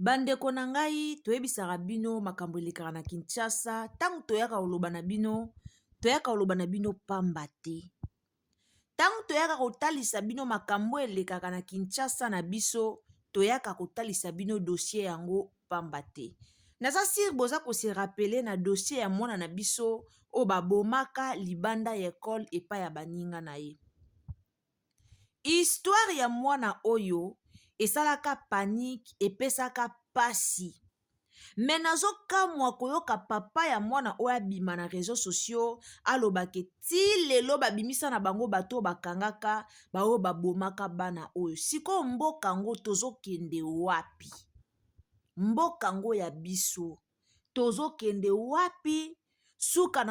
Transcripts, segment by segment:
Bandeko na ngai toyebisaka bino makambo elekaka na Kinshasa ntango toyaka koloba na bino pamba te. Ntango toyaka kotalisa bino makambo elekaka na Kinshasa na biso toyaka kotalisa bino dossier yango pamba te. Naza sir boza ko se rappeler na dossier ya mwana na biso o babomaka libanda ya école epa ya baninga na ye. Histoire ya mwana oyo esalaka panique epesaka pasi. Me nazokamwa koyoka papa ya mwana oyo abima na réseaux sociaux alobake ti lelo babimisa na bango bato bakangaka baoyo babomaka bana oyo. Siko mboka ngo tozokende wapi? Mboka ngo ya biso tozokende wapi? Suka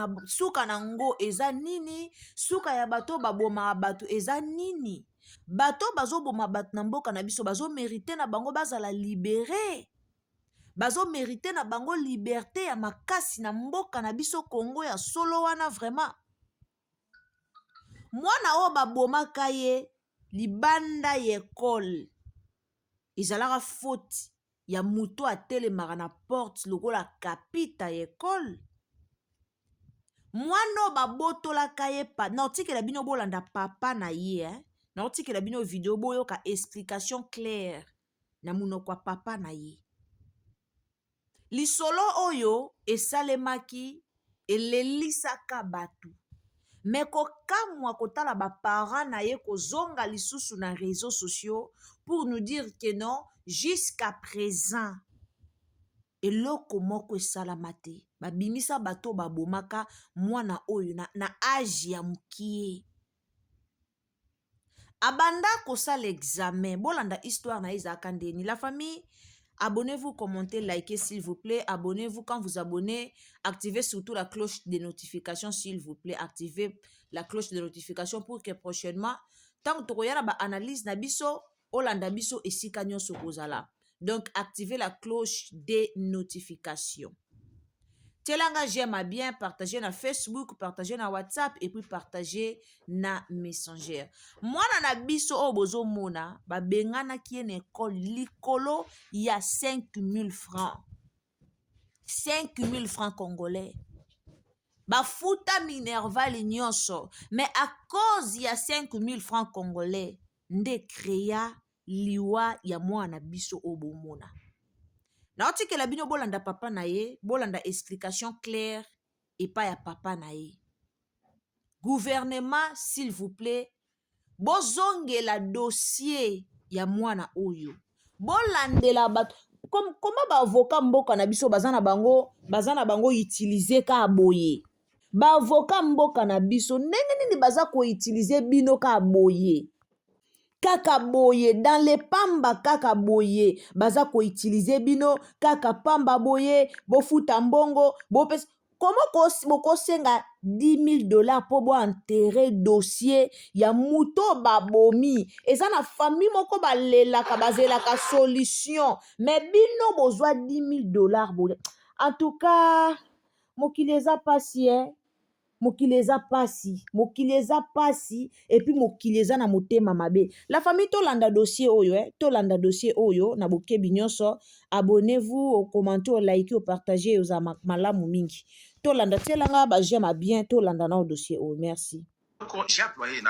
na ngo eza nini? Suka ya bato babomaka bato eza nini? Bato bazoboma bato na mboka na biso bazo mérité na bango bazala libéré. Bazo mérité na bango liberté ya makasi na mboka na biso Congo ya solo wana vraiment. Mwana oyo babomaka ye libanda ya école ezalaka faute ya muto atelemaka na porte lokola kapita ya école. Mwana oyo babotolaka ye na otikela bino bolanda papa na ye na otikela bino video boyoka explication claire na munoko ya papa na ye. Lisolo oyo esalemaki elelisaka bato. Me kokamwa kotala baparents na ye kozonga lisusu na réseaux sociaux pour nous dire que non, jusqu'à présent eloko moko esalama te. Babimisa bato babomaka mwana oyo na âge ya mukie. Abanda kosala l'examen, bolanda histoire na ezaka ndeni. La famille, abonnez-vous, commentez, likez s'il vous plaît. Abonnez-vous quand vous abonnez. Activez surtout la cloche de notification s'il vous plaît. Activez la cloche de notification pour que prochainement, tant que vous avez une analyse na biso, olanda biso esika nyonso kozala. Donc, activez la cloche de notification. Telanga j'aime à bien, partager na Facebook, partager na WhatsApp et puis partager na Messenger. Moi na biso obozo mona, ba bengana ki en école likolo ya 5 000 francs. 5 000 francs congolais. Ba futa minerval nyonso, mais à cause ya 5 000 francs congolais, nde créa liwa ya mwana biso obomona. Na otikela bino bolanda papa na ye, bolanda explication claire et pas ya papa na ye. Gouvernement, s'il vous plaît, bozongela dossier ya mwana oyo. Bolandela bato. Comment ba avocat mboka na biso bazana bango utiliser ka aboye. Ba avocat mboka na biso ndenge nini baza ko utiliser bino ka aboye. Kaka boye dans les pamba kaka boye baza ko utiliser bino kaka pamba boye bofuta mbongo bopes. Comment boko senga $10,000 pour bo enterrer dossier ya muto babomi eza na famille moko balelaka bazelaka solution mais bino bozwa $10,000 boye. En tout cas mokili eza pasi mokili eza pasi et puis mokili eza na motema mabe. La famille tolanda dossier oyo na bokebi nyonso. Abonnez-vous, commentez, likez, partagez aux malamu mingi. Tolanda telanga ba j'aime à bien tolanda na dossier oyo. Merci. J'ai employé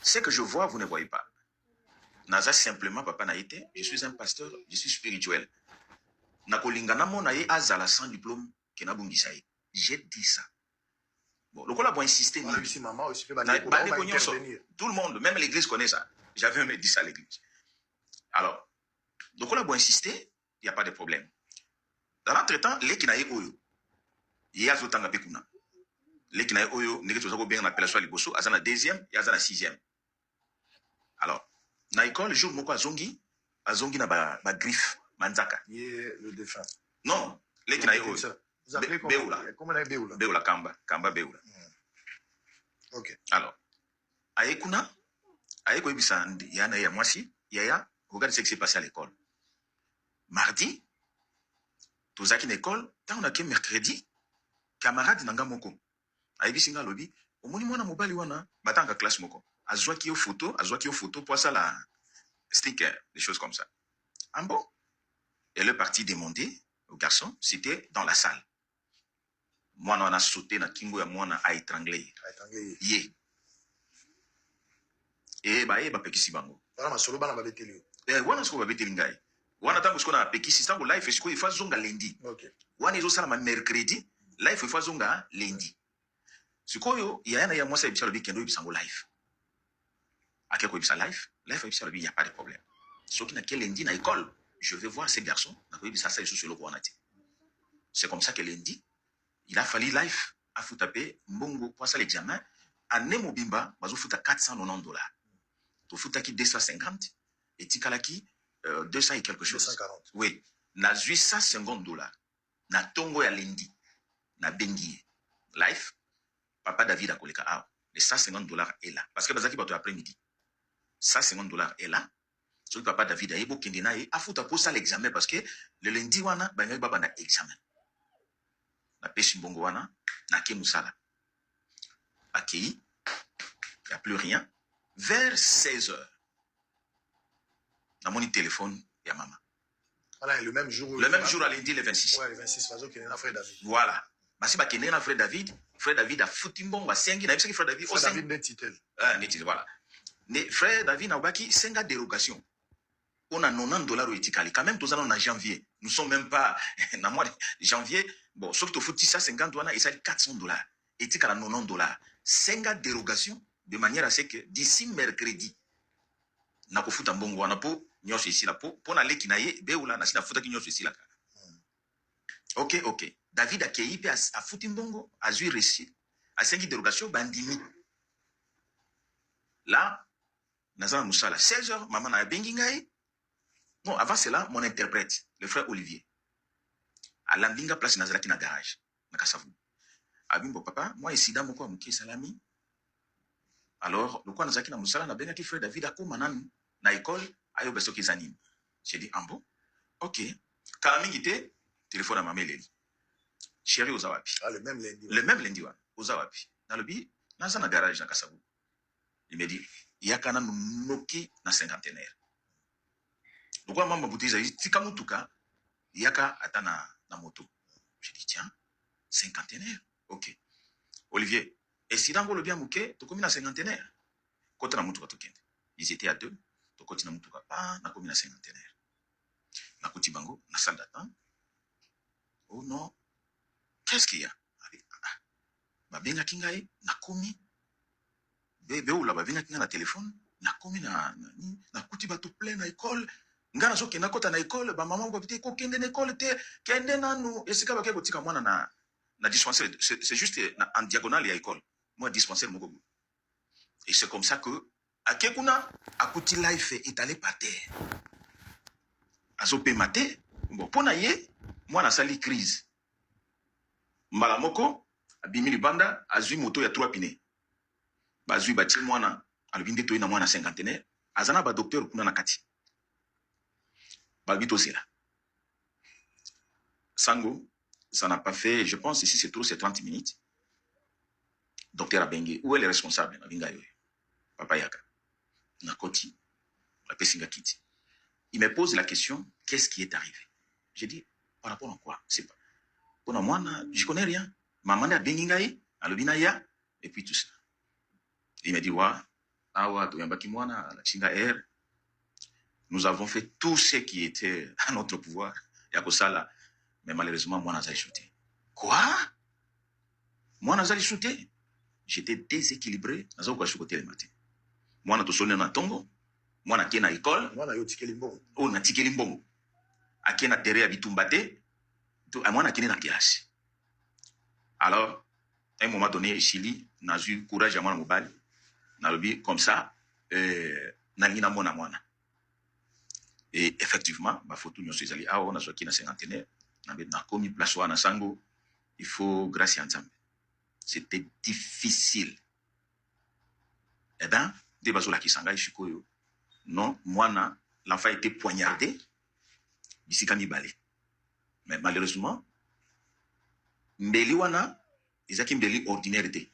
ce que je vois vous ne voyez pas. Naza simplement papa na été, je suis un pasteur, je suis spirituel. Nakolingana mo na ye azala sans diplôme ke na bungisa ye. J'ai dit ça. Bon, le collab a insisté. Tout le monde, même l'église connaît ça. J'avais même dit ça à l'église. Alors, le collab a insisté, il n'y a pas de problème. Dans l'entretemps, les kinaï oyo, il y a zotanga bekuna. Les kinaï oyo, n'est-ce pas bien l'appellation à liboso, azana deuxième, et azana sixième. Alors, na école, jour moko azongi na ba griffe, manzaka. Le défunt. Non, les kinaï oyo. Vous appelez comment Beoula? Beoula, Kamba Beoula. Ok. Alors, Aekuna, Aeko Ibisan, Yana et Moisi, Yaya, regardez ce qui s'est passé à l'école. Mardi, tous à l'école, tant on a que mercredi, camarade Nanga Moko, Aebi Singa Lobby, au monument mobile wana, batanga classe Moko, Azwa qui au photo, pour ça la sticker, des choses comme ça. En bon, Et le parti demandé au garçon, c'était dans la salle. Moi, on a sauté, na kingo ya moi, a étranglé. Yé. Et bah, pekisi bango. Wana masolo bana babeteli. Wana sko babeteli ngai. Wana tango sko na pekisi tango life sko il faut zonga lundi. OK. Wana izo sala ma mercredi, life il faut zonga lundi. Sikoyo yana ya mwasa ibisa lobi kendo ibisa ngo life. Ake ko ibisa life ibisa lobi y a pas de problème. Soki na ke lundi na école, je vais voir ces garçons, na ko ibisa ça iso sur le courant. C'est comme ça que lundi il a fallu life a foutape mbongo pour ça l'examen année mobimba bazo futa $490. To futaki 250 et tikalaki 200 et quelque chose. 240. Oui, na $850 na tongo ya lundi na bengi life papa David a koleka ah les $150 est là parce que bazaki bato après-midi $150 est là. So papa David a ebo kende na e afuta pour ça l'examen parce que le lundi wana bangai baba na examen. Na pesi mbongo wana na ke musala. Akei, il n'y a plus rien. Vers 16h, dans mon téléphone, il y a maman. Voilà, le même jour. Le même jour, à lundi, le 26. Ouais, le 26, parce qu'il y a frère David. Voilà. Parce que y a frère David a foutu bon, a sengi, na frère David. Frère David n'est titel. N'est-il, voilà. Mais frère David a baki senga dérogation. On a $90 au étikali. Quand même, tous en janvier. Nous ne sommes même pas, dans le mois de janvier. Bon, sauf que tu fous $150, et ça dit $400. Étikala $90. Senga dérogation, de manière à ce que d'ici mercredi, na ko futa mbongo wana po nyosho ici là po na leki na ye beula na sina futa ki nyosho ici là. OK. David a keipe a futi mbongo, a zui récit, a sengi dérogation bandimi. Là, nazana musala 16h, maman na bengi ngai. Non, avant cela, mon interprète, le frère Olivier, à l'ambinga place nazala ki na garage, na kasavu. Abimbo papa, moi ici dans mon quoi muki salami. Alors, le quoi nazaki na musala na benga ki frère David akoma nanu na école ayo beso ki zanim. J'ai dit ambo. OK. Kala mingi te téléphone à maman Leli. Chéri ozawapi. Ah, le même lundi. Le même lundi wa ozawapi. Na lobi naza na garage na kasavu. Il me dit yakana noki na cinquantenaire. Donc moi maman bouteille zaï tika mutuka yaka atana na moto. J'ai dit tiens, cinquantenaire. OK. Olivier, et si dans le bien mouké, tu commis à cinquantenaire. Quand on a moutou à tokende. Ils étaient à 2. Tu continues à moutou à pas, na commis à cinquantenaire. Na koti bango, na salle d'attente. Oh non. Qu'est-ce qu'il y a? Ba benga kingae, na komi. Ou là, ba benga kinga na téléphone. Na komi na koti ba tout plein na école. Ngana so kenda kota na école, ba maman ba bité ko kende na école te, kende na nou. Et c'est ka ba ke kotika mwana na dispensaire. C'est juste en diagonale à l'école. Moi, dispensaire, mon. Et c'est comme ça que, à Kekuna, à Kouti Life est allé par terre. À Zopé Maté, bon, pour naïe, moi, na sali crise. Malamoko, à Bimili Banda, à Zui Moto, il y a 3 pinés. Bah, Zui Bati, moi, à l'Ubinde Toïna, moi, na cinquantenaire. À Zana, bah, docteur, Kuna Nakati. Bah, Bito, c'est là. Sango, ça n'a pas fait, je pense, ici, c'est trop, c'est 30 minutes. Docteur Abengue, où est le responsable? Papa Yaka. Nakoti. Il me pose la question, qu'est-ce qui est arrivé? J'ai dit, par rapport à quoi? C'est pas. Pour moi, je connais rien. Maman a Bengingaï, à l'Obinaya, et puis tout ça. Il m'a dit, nous avons fait tout ce qui était à notre pouvoir. Yakosala. Mais malheureusement, moi, j'ai shooté. Quoi? Moi, j'ai shooté. J'étais déséquilibré. J'ai pas shooté le matin. Moi, j'ai sonné dans tongo. Moi, j'ai été à l'école. Moi, j'ai tiqué limbongo. Oh, j'ai tiqué limbongo. J'ai été terre à Bitumbate. Moi, j'ai été dans la classe. Alors, à un moment donné, Chili, j'ai eu courage à moi, mobile. J'ai comme ça. Nangina mona mona. Et effectivement, ma photo, nous sommes allés à on a sorti dans cinquantenaire. Na komi place wana sango, il faut grâce à Nzambe. C'était difficile. Eh bien, débazola ki sanga ishikoyo. Non, moi l'enfant était poignardé d'ici Kamibale. Mais malheureusement, mbeli wana ezaki mbeli ordinaire té.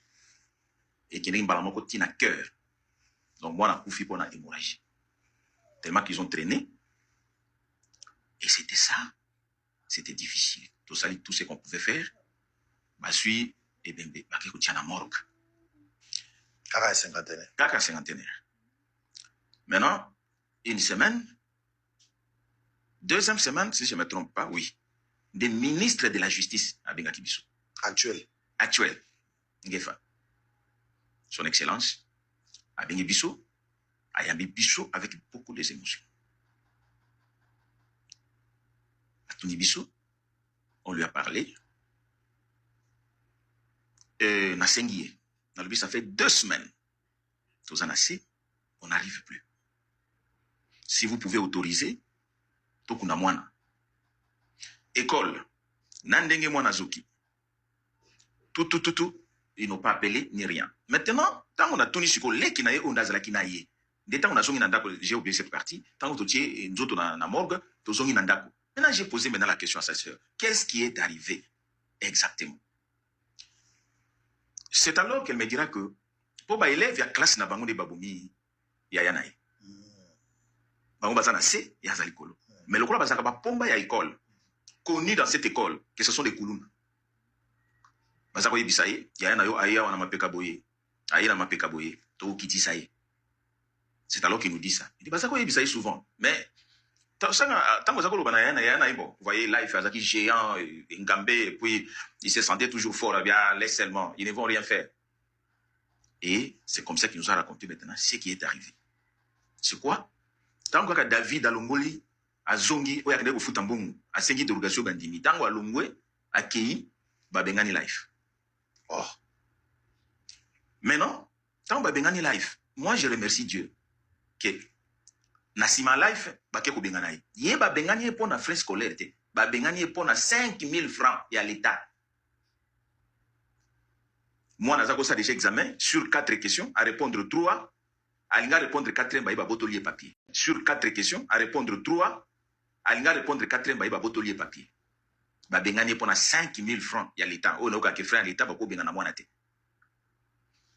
Et qui n'est pas moko tina cœur. Donc moi na koufi pour na hémorragie. Tellement qu'ils ont traîné. Et c'était ça. C'était difficile. Tout ça, tout ce qu'on pouvait faire, bah, suis, et bien, bah, qui tient la morgue. Kaka cinquantenaire. Kaka cinquantenaire. Maintenant, une semaine, deuxième semaine, si je ne me trompe pas, oui, des ministres de la justice à Bengaki Bissou. Actuel. Actuel. Ngefa. Son Excellence, à Bengaki Bissou, à Yambi Bissou avec beaucoup d'émotions. À Tony Bissou, on lui a parlé. Nasengié. Ça fait 2 semaines. Tous en assez, on n'arrive plus. Si vous pouvez autoriser, Tokuna Mwana. École, Nandenge Mwana Zoki. Tout, ils n'ont pas appelé ni rien. Maintenant, tant on a tenu sur les kinaye, on a zala kinaye. Dès temps on a zongi nandako, j'ai oublié cette partie. Tant qu'on tient nous autres na morgue, to zongi nandako. Maintenant, j'ai posé maintenant la question à sa sœur. Qu'est-ce qui est arrivé exactement? C'est alors qu'elle me dira que pour les élèves, il y a classe na bango de baboumi, il y a yanaï. Bango bazana C, il y a zalikolo. Mais le cola bazaka ba pomba ya école. Connu dans cette école, que ce sont des koulouna. Bazako yebisaye, il y a yanayo aya wana mapeka boye. Aya na mapeka boye, to kiti saye. C'est alors qu'il nous dit ça. Il dit bazako yebisaye souvent. Mais tant que Zako Lobana yana bon, vous voyez là, il fait un géant, Ngambé, et puis il se sentait toujours fort, bien, laisse seulement, ils ne vont rien faire. Et c'est comme ça qu'il nous a raconté maintenant ce qui est arrivé. C'est quoi? Tant que David Alongoli, a Zongi, ou Yakade Futambong, a Sengi de Rugation Bandimi, tant que Longwe, a Kei, Babengani Life. Oh. Maintenant, tant que Babengani Life, moi je remercie Dieu que Nasima Life, bake ko benganaï. Yé ba bengani pour na frais scolaire te. Ba bengani pour na 5000 francs et à l'État. Moi, nazako ça déjà examen sur 4 questions à répondre 3. Alinga répondre 4e ba iba botolier papier. Sur 4 questions à répondre 3. Alinga répondre 4e ba iba botolier papier. Ba bengani pour na 5000 francs et à l'État. Oh no ka ke frère l'État ba ko bengana mwana te.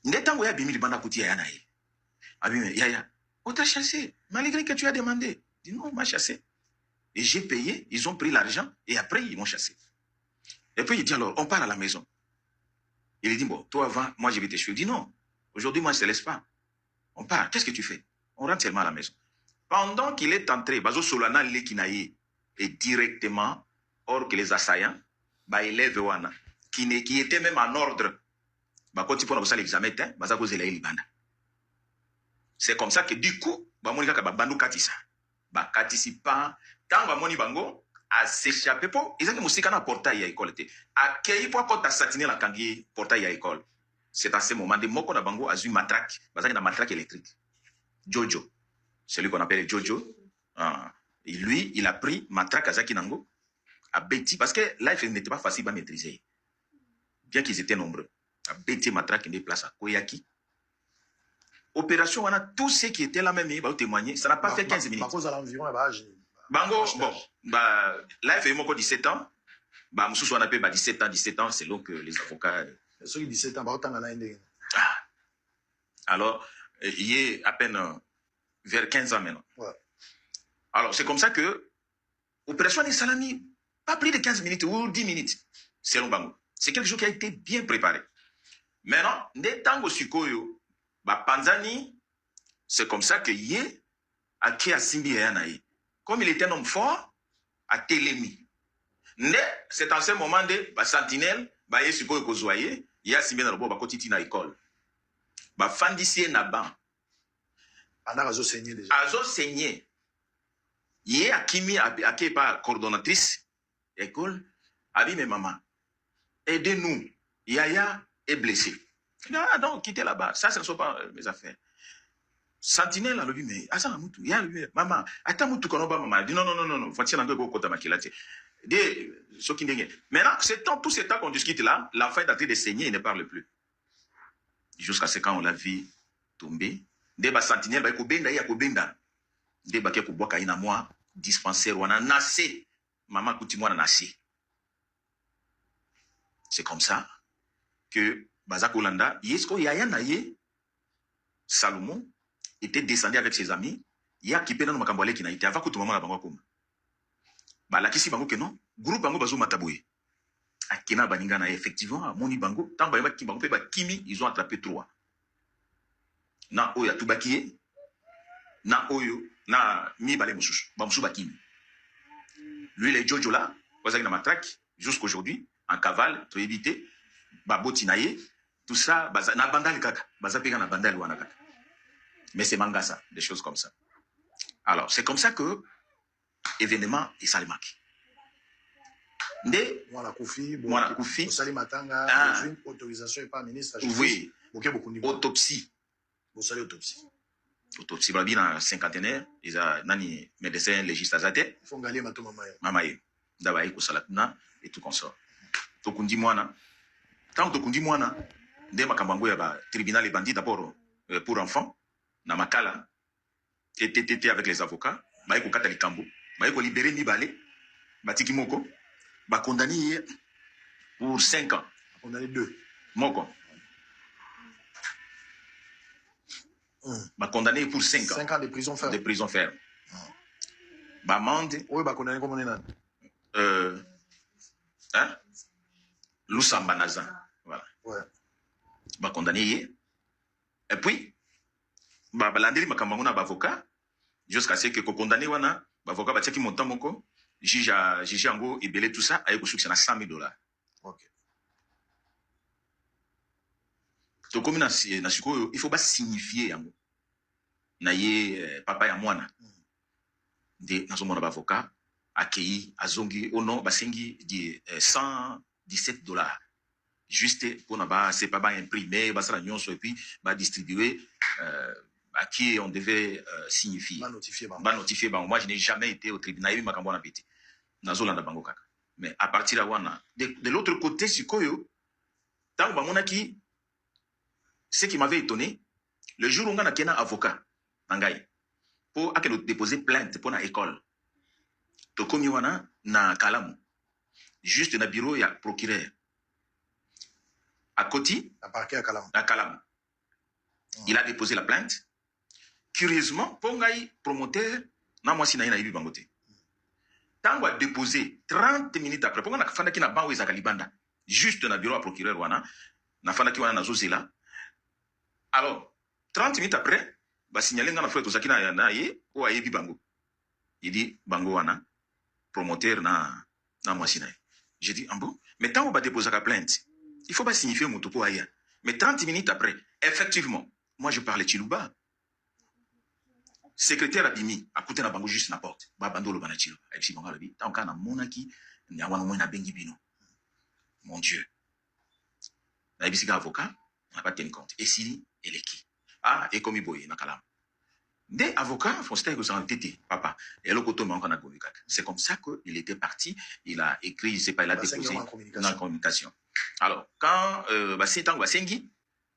Ndetango ya bimi libanda kuti ya yana ye. Abi ya. On t'a chassé, malgré que tu as demandé. Dis non, on m'a chassé. Et j'ai payé, ils ont pris l'argent, et après, ils m'ont chassé. Et puis, il dit alors, on part à la maison. Il dit, bon, toi avant, moi je vais te tuer. Il dit non, aujourd'hui, moi je ne te laisse pas. On part, qu'est-ce que tu fais? On rentre seulement à la maison. Pendant qu'il est entré, Bazo Solana Lekinaï est directement, hors que les assaillants, bah, élève Wana, qui était même en ordre, bah, quand tu prends l'examen, bah, ça cause Libanda. C'est comme ça que du coup, Bamonika Kababandou Katissa. Ba Katisi pas. Tant Bamoni Bango a s'échappé pour. Ils ont dit que portail à l'école. A Kei pour quand tu as satiné la kangi portail à l'école. C'est à ce moment de Moko na Bango a eu matraque. Parce qu'il a une matraque électrique. Jojo. Celui qu'on appelle Jojo. Et lui, il a pris matraque à Zakinango. A Betty. Parce que là, il n'était pas facile à maîtriser. Bien qu'ils étaient nombreux. A Betty matraque une place à Koyaki. Opération, on a tous ceux qui étaient là même, ils vont témoigner. Ça n'a pas fait 15 minutes. Par cause à l'environ, Bango, bon, bah, là, il fait encore 17 ans. Bah, Moussou, on appelle 17 ans, c'est donc les avocats. Ceux qui 17 ans, alors, il est à peine vers 15 ans maintenant. Ouais. Alors, c'est comme ça que opération des Salami, pas plus de 15 minutes ou 10 minutes, selon Bango. C'est quelque chose qui a été bien préparé. Maintenant, des tango sukoyo, bah, Panzani, c'est comme ça que Yé a qui a Simbi et Anaï. Comme il était un homme fort, à Télémi. C'est en ce moment de bah, Sentinelle, bah, Yé Sukoyo Kozoye, Yé a Simbi dans le bois, bah, Kotiti na école. Bah, Fandissie na ban. Pendant Azo saigné déjà. Azo saigné. Yé a Kimi, a qui est pas coordonnatrice, école, a dit, mais maman, aidez-nous. Yaya est blessé. Ah non, quittez là-bas. Ça, ce ne sont pas mes affaires. Sentinelle a dit, mais Asa Moutou, il y a maman, attends Moutou Konoba, maman. Dit non, faut-il en go kota makilati. Maintenant, tout ce temps qu'on discute là, l'enfant est en train de saigner, il ne parle plus. Jusqu'à ce quand on l'a vu tomber. Dès Sentinelle, il y a Kobenda. Dès que Koboka ina moi, dispensaire, on a nassé. Maman, écoute-moi, on a nassé. C'est comme ça que Bazak Olanda, Yesko Yaya Naye, Salomon, était descendu avec ses amis. Il y a qui pénal Makambole qui n'a été avant que tout le monde a balakisi bango ke non groupe bango bazomata boye akena baninga na ye effectivement amoni bango ntango bayebaki bango mpe bakimi ils ont attrapé 3 na oyo atubaki ye na oyo na mibale mosusu bamosusu bakimi lui les jojo là bazalaki na matraque jusqu'aujourd'hui en cavale toyebi te baboti na ye tout ça na bandali kaka baza mpe na bandali wana kaka mais c'est mangasa des choses comme ça alors c'est comme ça que événement esalemaki nde mwana kufi osali matanga besoin autorisation par ministre oui boke bokundi autopsie bosali autopsie balobi na cinquantenaire eza nani médecin légiste aza te fo ngalie mato mama ye nda baye kosala kuna et tout consort tokundi mwana ntango tokundi mwana nde makambo yango ya batribunal ebandi d'abord pour enfants na makala ttt avec les avocats baye kokata likambo baye kolibere mibale batiki moko bakondani ye pour 5 ans bakondani 2 moko bakondani pour 5 ans 5 ans de prison ferme bamande oyo bakondani komone nani lusamba naza voilà ouais. bakondani ye et puis balandeli makambo yango na bavocat jusqu'à ce que kokondani wana bavocat batiaki montant moko juge yango ebele tout ça aye kosukisa na $100,000 okay. tokomi na sikoyo il faut basignifier yango na ye papa ya mwana nde nazomona bavocat akei azongi ono basengi $117 juste mpona basepa baimprime basala nyonso et puis badistribue à qui on devait signifier banotifier bango moi je n'ai jamais été au tribunal yebi makambo wana pete nazolanda bango kaka mais à partir ya wana de l'autre côté sikoyo ntango bamonaki ce qui m'avait étonné le jour où nga nakena avocat na ngai mpo akende déposer plainte mpo na école tokomi wana na kalamu juste na bureau ya procureur akoti na kalamu il a déposé la plainte curieusement mpo ngai promoteur na mwasi na ye nayebi bango te ntango adéposé 30 minutes après mpo nga nafandaki na bango ezaka libanda juste na bureau ya procureur wana nafandaki wana nazozela alors 30 minutes après basignale nga na fule tozalaki na ye oyo ayebi bango idi bango wana promoteur na mwasi na ye j'ai dit bon mais ntango badéposaka plainte il faut basignifier moto mpo aya mais 30 minutes après effectivement moi je parlais chiluba secrétaire abimi akute na bango juste na porte babanda oloba na chiluba ayebisi bango alobi ntango kaka namonaki wana moi nabengi bino mon dieu nayebisi ka avocat na pas tenu compte esili eleki ekomi boye na kalamu nde avocat fonsita ekozala tete papa eloko to mango na gomi kaka c'est comme ça que il était parti il a écrit c'est pas il a déposé na communication alors quand basi ntango basengi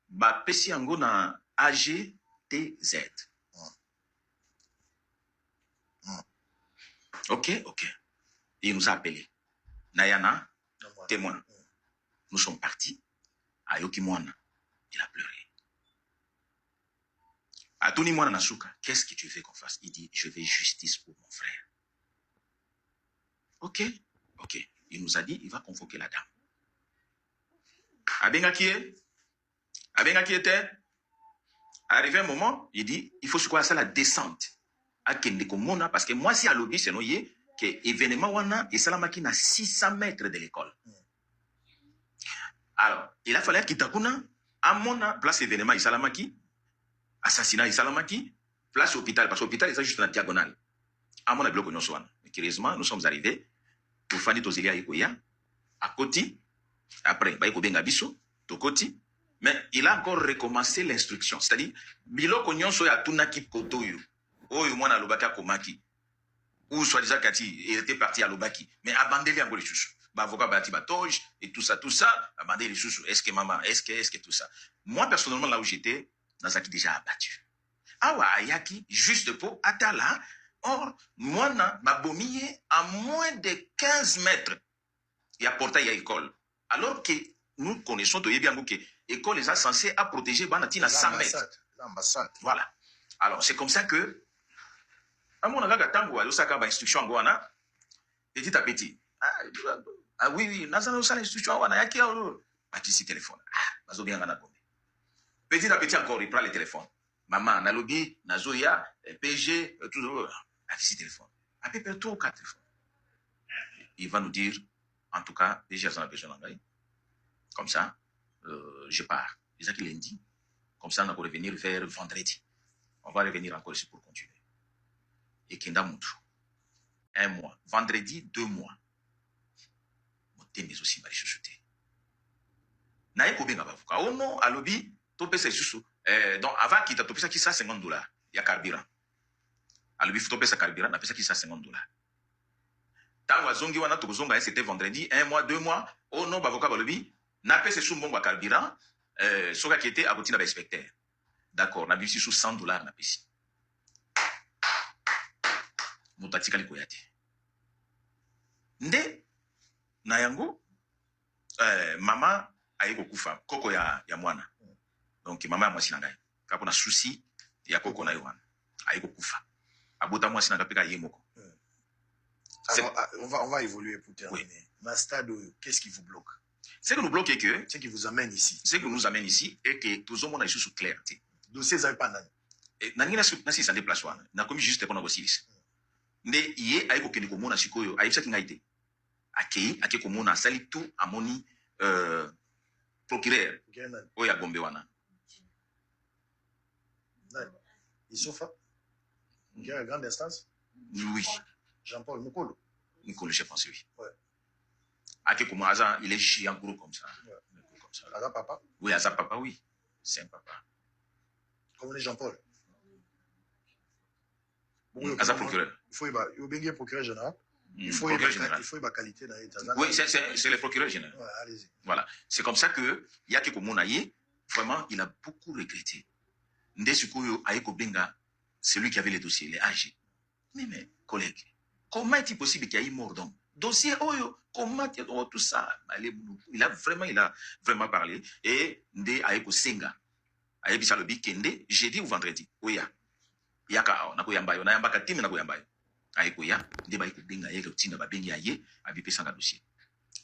bapesi yango na AGTZ ok il nous a appelé nayana témoin nous sommes partis ayoki mwana il a pleuré atoni mwana na suka qu'est-ce que tu veux qu'on fasse il dit je veux justice pour mon frère ok il nous a dit il va convoquer la dame abengaki ete arrivé un moment il dit il faut quoi ça la descente akende komona parce que moi si alobi c'est noyé que événement wana esalamaki na 600 mètres de l'école alors il a fallu kitakuna amona place événement esalamaki assassinat esalamaki place hôpital parce que hôpital est juste na diagonale amona biloko nyonso wana curieusement nous sommes arrivés tofandi tozelia ekoya akoti après baye kobenga biso tokoti mais il a encore recommencé l'instruction c'est-à-dire biloko nyonso ya tunaki koto oyo mwana alobaki akomaki ou soi-disant kati il était parti à Lobaki mais abandeli yango lisusu avocat bati batoge et tout ça abandeli lisusu est-ce que maman est-ce que tout ça moi personnellement là où j'étais nazaki déjà abattu awa ayaki juste pour atala or mwana babomiye à moins de 15 mètres ya portail ya école alors que nous connaissons toyebi yango que école est censée à protéger bana tina 100 mètres l'ambassade voilà alors c'est comme ça que amona kaka tango alosaka ba instruction yango wana petit à petit. Ah oui, oui, dans une institution, on a yaki ici téléphone. Bazo bien ngana gombe. Petit à petit encore, il prend le téléphone. Maman, nalobi, nazoya, PG, tout ici téléphone. À peu près 3 ou 4 téléphones. Il va nous dire, en tout cas, déjà, j'en ai besoin d'engager. Comme ça, je pars. C'est ça qu'il lundi. Comme ça, on va revenir vers vendredi. On va revenir encore ici pour continuer. Et Kenda Moutou. 1 mois. Vendredi, 2 mois. Moté, mais aussi, Marie Chouchouté. Naïe Kobenga Bavouka. Oh non, à lobby, topé c'est sous. Donc, avant qu'il t'a topé ça qui ça $50. Il y a carburant. À lobby, faut topé ça carburant, n'a pas ça qui ça $50. Tant Zongi wana Tozonga, c'était vendredi, 1 mois, 2 mois. Oh non, Bavoka Balobi, n'a pas sous bon carburant. Soga qui était à côté de l'inspecteur. D'accord, n'a pas sous $100, n'a pas ici. Moutatika Likoyate. Nde, Nayango, maman, aïko kufa, koko ya mwana. Donc, maman, moi, sinangai. Quand on a souci, il y a koko na yohan. Aïko kufa. Abota moi, sinanga peka yemoko. Alors, on va évoluer pour terminer. Oui. Ma stade, qu'est-ce qui vous bloque? Ce qui nous bloque est que... Ce qui vous amène ici. Ce qui nous amène ici est que tout le monde a sous clarté. Dossier, ça n'est pas nan. Nani na si ça déplace wana. Na comme juste qu'on a aussi. Mais hier, aïko kene komo na sikoyo, aïko qui ngaite. Ake komo na sali tout amoni procureur. Oya Gombe wana. Issofa. Il y a une grande instance. Oui. Jean-Paul Mukolo. Mukolo, je pense, oui. Ouais. Ake komo aza, il est chiant gros comme ça. Ouais. Comme ça. Aza papa? Oui, Aza papa, oui. C'est un papa. Comment est Jean-Paul? Aza procureur. Il faut y procureur général. Il faut y qualité dans l'État. Oui, c'est le procureur général. Ouais, allez-y. Voilà. C'est comme ça que Yaki Komonaye, vraiment, il a beaucoup regretté. Ndesukoyo Aiko Benga, c'est lui qui avait les dossiers, les AG. Mais, collègues, comment est-il possible qu'il y ait mort d'homme? Dossier Oyo, comment tout ça? Il a vraiment parlé. Et Nde Aiko Senga, Aïbi Salobi Kende, jeudi ou vendredi, Oya. Yaka, on a Koyambayo, on a Yambaka Tim, on a Koyambayo. Aiko ya, Nde Baiko Benga, Aiko Tina Babengi Aye, Abipe Sanga dossier.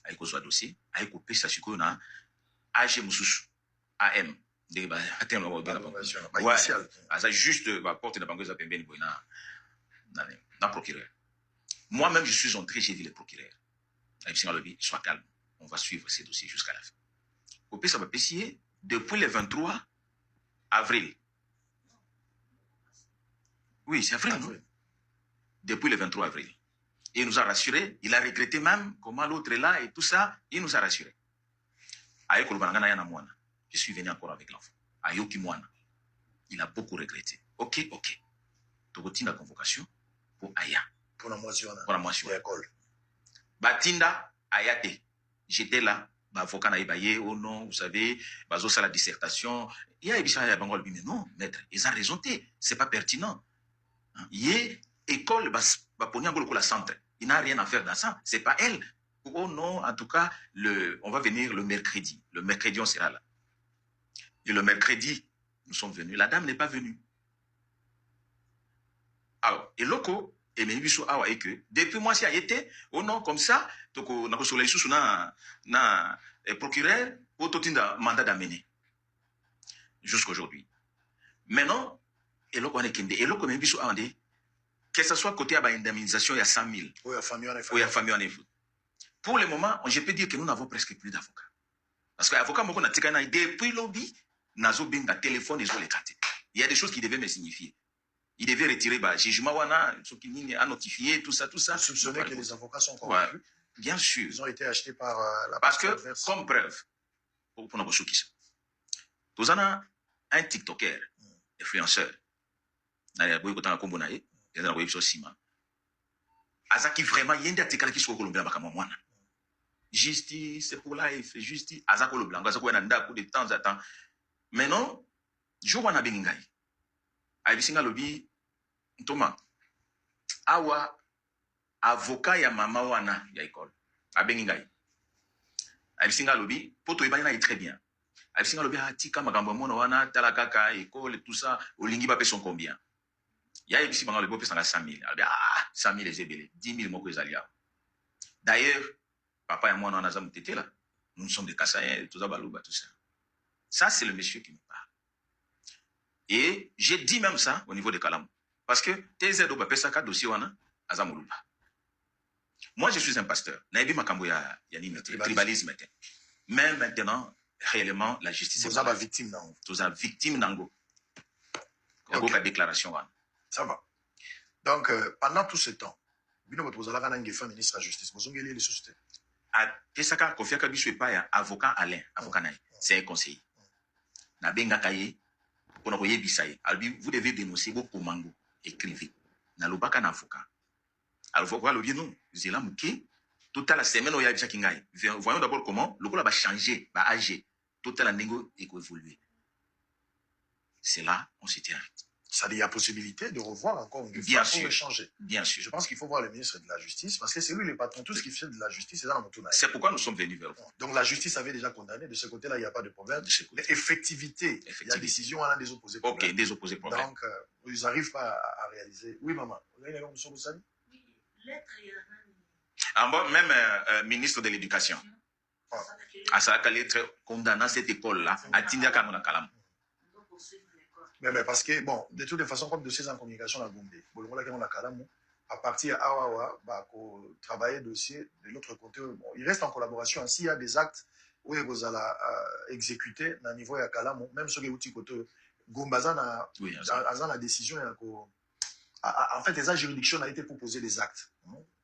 Aiko Zoa dossier, Aiko Pesa Suko na AG Moussus, AM. Ouais, ça juste la porte de la banque de procureur. Moi-même, je suis entré, j'ai dit le procureur. Sois calme, on va suivre ces dossiers jusqu'à la fin. Au pays, ça va payer depuis le 23 avril. Oui, c'est avril, non? Depuis le 23 avril. Et il nous a rassuré, il a regretté même comment l'autre est là et tout ça, il nous a rassuré. Aïe, Kolbanagana Yana Mouana. Je suis venu encore avec l'enfant. Ayoki Mouana. Il a beaucoup regretté. Ok. Togotinda convocation pour Aya. Pour la moisson. Pour la moisson. Batinda Ayate. J'étais là. Avocat Naïbaye, oh non, vous savez, Bazo ça la dissertation. Il y a Ebissa Bangol, mais non, maître, ils ont raison. C'est pas pertinent. Yé, école, Baponiangolo la centre. Il n'a rien à faire dans ça. C'est pas elle. Oh non, en tout cas, on va venir le mercredi. Le mercredi, on sera là. Et le mercredi, nous sommes venus. La dame n'est pas venue. Alors, et loco, et Mébiso Awa, et que, depuis moi, si elle était, oh non, comme ça, toko, na kosola isusu na procureur, pour tout un mandat d'amener. Jusqu'aujourd'hui. Maintenant, et loco, on est kende, et loco, Mébiso Awa, que ce soit côté à l'indemnisation, il y a 100 000. Oui, la famille en est. Oui, la famille en est. Pour le moment, je peux dire que nous n'avons presque plus d'avocats. Parce que l'avocat, depuis le lobby, nazo benga téléphone et zo les cartes. Il y a des choses qui devaient me signifier. Il devait retirer jugement wana, a notifié, tout ça. Vous soupçonnez que les avocats sont corrompus? Ouais, bien sûr. Ils ont été achetés par la parce que, adverse. Comme preuve, pour nous qui ça. Nous avons un TikToker, influenceur, Azaki vraiment, il y a des articles qui sont colombés à Mouana. Justice, c'est pour life, justice, Azako le blanc, Azako Nanda, de temps à temps. Mais non, je vois na bengai. Aïbisinga lobi, Thomas, awa, avocat ya mama wana ya école, à bengai. Aïbisinga lobi, poto ibana est très bien. Aïbisinga lobi, atika magambo mona wana, talakaka, école, tout ça, olingi ba son combien? Ya ibisi banga lobi, pesa na 100 000. 100 000 les ébélés, 10 000 moko ezalia. D'ailleurs, papa et moi, on a été là. Nous sommes des Kassaïens, tout ça, Balouba, tout ça. Ça, c'est le monsieur qui me parle. Et j'ai dit même ça au niveau de Kalam. Parce que TZ Obapesaka dossier wana Azamuluba. Moi, je suis un pasteur. Naïbi Makambo ya tribalisme. Mais maintenant, réellement, la justice est la victime nango. Vous êtes victime nango. La déclaration wana. Ça va. Donc, pendant tout ce temps, vous avez un ministre de la Justice. Vous avez les sociétés. Pesaka Kofiaka Bichou pas avocat Alain, avocat Naï. C'est un conseiller. Na benga kaye. Vous devez dénoncer vos commandos. Écrivez. Na lobaka na avocat. Alors, vous voyez le bien, non. Zéla Mouké. Toute la semaine, il y a déjà Kingaï. Voyons d'abord comment le gars va changer, va agir. Toute la négo est évoluer. C'est là, on se tient. Ça dit, il y a possibilité de revoir encore une fois pour échanger. Bien sûr. Je pense qu'il faut voir le ministre de la Justice parce que c'est lui le patron. Tout ce qui fait de la justice, c'est dans le C'est pourquoi nous sommes venus vers vous. Donc la justice avait déjà condamné. De ce côté-là, il n'y a pas de problème. L'effectivité, il y a décision, on a des opposés problèmes. Ok, des opposés problèmes. Donc, ils n'arrivent pas à réaliser. Oui, maman. Oui, même ministre de l'Éducation. À ça, lettre condamnant cette école-là, à Tindia Kamona Kalam. Mais parce que, bon, de toutes les façons, comme dossier en communication à Gombe, à partir à Awawa, travailler dossier de l'autre côté, bon, il reste en collaboration. S'il y a des actes où vous allez exécuter à niveau de Kalam, même sur les outils côté, Gombaza a la décision, en fait, les juridictions a été pour poser des actes.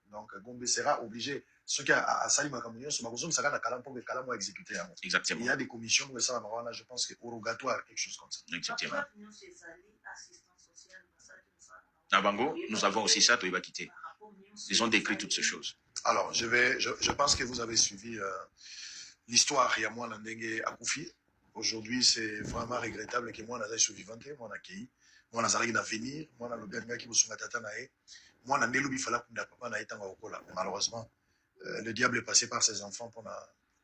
Donc, Gombe sera obligé, ceux qui a Salim Makamounion, ce matin, ça va Kalam pour que Kalam soit exécuté. Exactement. Il y a des commissions où ça va, je pense que rogatoire, quelque chose comme ça. Exactement. À Bango, nous avons aussi ça, tu vas quitter. Ils ont décrit toutes ces choses. Alors, je pense que vous avez suivi l'histoire Yamouan Ndengue Akoufi. Aujourd'hui, c'est vraiment regrettable que moi, je suis vivant, moi, je suis moi, je suis d'avenir, moi, je suis qui suis tata nae. Moi, je suis fala kunda papa na etanga okola. Malheureusement, le diable est passé par ses enfants pour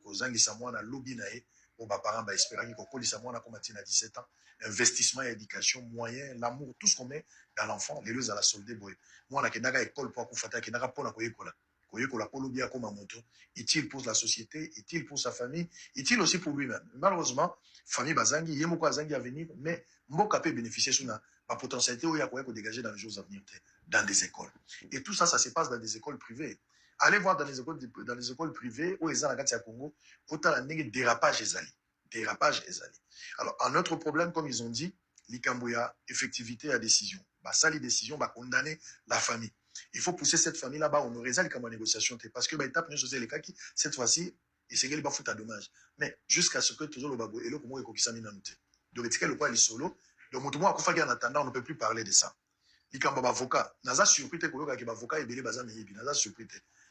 kozangi sa moi na lobby nae pour ba parents ba espérer que kokoli sa moi na komati na 17 ans. Investissement, éducation, moyens, l'amour, tout ce qu'on met dans l'enfant, les deux à la solde boy. Moi, na kenaka école pour akufata kenaka pona koyekola. Koyekola pour lobby akoma moto. Est-il pour la société, est-il pour sa famille, est-il aussi pour lui-même. Malheureusement, famille bazangi yemoko azangi à venir, mais mboka peut bénéficier sous la potentialité où il y a quoi dégager dans les jours à venir dans des écoles. Et tout ça, ça se passe dans des écoles privées. Allez voir dans les écoles privées où ils ont la Gatia Congo, autant la dérapage ezali. Dérapage ezali. Alors, un autre problème, comme ils ont dit, l'Ikambouya, effectivité à décision. Bah, ça, les décisions, bah, condamner la famille. Il faut pousser cette famille là-bas, on aurait ça comme négociation. Parce que, bah, étape, les cas qui, cette fois-ci, il s'est gagné à dommage. Mais jusqu'à ce que toujours le babou et le comment il s'est mis dans donc, c'est le quoi, les solo. Donc, moi, en attendant, on ne peut plus parler de ça. L'Ikamba avocat, naza surpris que l'avocat est belé bazan meyebi, naza surpris.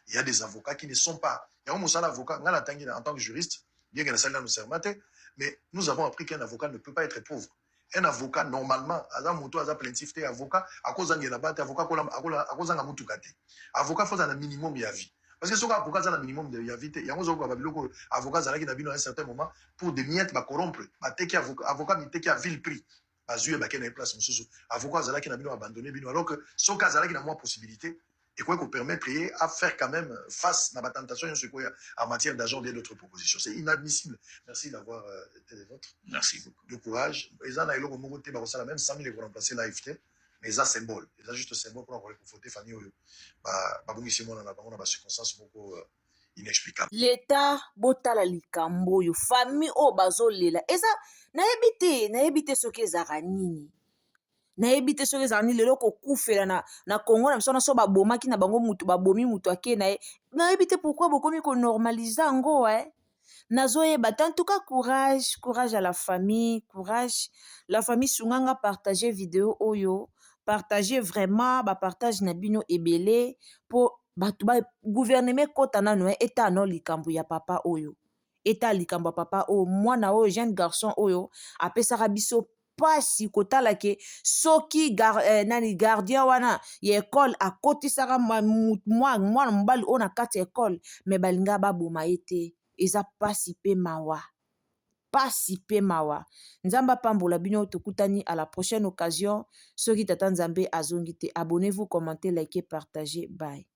Il y a des avocats qui ne sont pas. Il y a un avocat, en tant que juriste, bien que la salle nous servante, mais nous avons appris qu'un avocat ne peut pas être pauvre. Un avocat, normalement, Azam Moutou, Azam plaintif, avocat, à cause d'un avocat, à cause d'un Moutoukate. Avocat, il faut un minimum de vie. Parce que ce avocat, il a un minimum de vie. Il y a un avocat qui a à un certain moment pour des miettes, corrompre, avocat, qui a vil prix. Azue ba kena place mususu avocat zala qui n'a bino abandonné bino alors que son cas zala qui n'a moins possibilité et quoi qu'on permettre à faire quand même face à la tentation en matière d'argent ou d'autres propositions. C'est inadmissible. Merci d'avoir été des vôtres. Merci beaucoup. De courage. Et ça, il y a même 100 000 pour remplacer l'AFT. Mais ça, symbole. Et ça, juste symbole pour avoir conforté Fanny Oyo. Babou ici, on a des circonstances beaucoup inexplicables. L'État, botala likambo yo, famille o bazolela. Eza, nayebi te soki ezaka nini. Nayebi te soki ezaka nini lelo kokufela na Congo na biso so babomaki na bango mutu babomi mutu ake na ye. Nayebi te pourquoi bokomi ko normaliser ngo nazoyeba. En tout cas, courage à la famille, courage. La famille Sunganga partager vidéo oyo, partager vraiment, partage na bino ebele pour gouvernement kota nano eta no likambo ya papa oyo. Eta likambo ya papa oyo, mwana oyo jeune garçon oyo apesaka biso pasi kotala ke soki gardien wana ya école akotisaka mwana mobali oyo na kati ya école me balinga baboma ye te. Eza pasi pe mawa. Pasi pe mawa. Nzamba pambola bino tokutani à la prochaine occasion. Soki tata Nzambe azongi te, abonnez-vous, commentez, likez, partagez. Bye.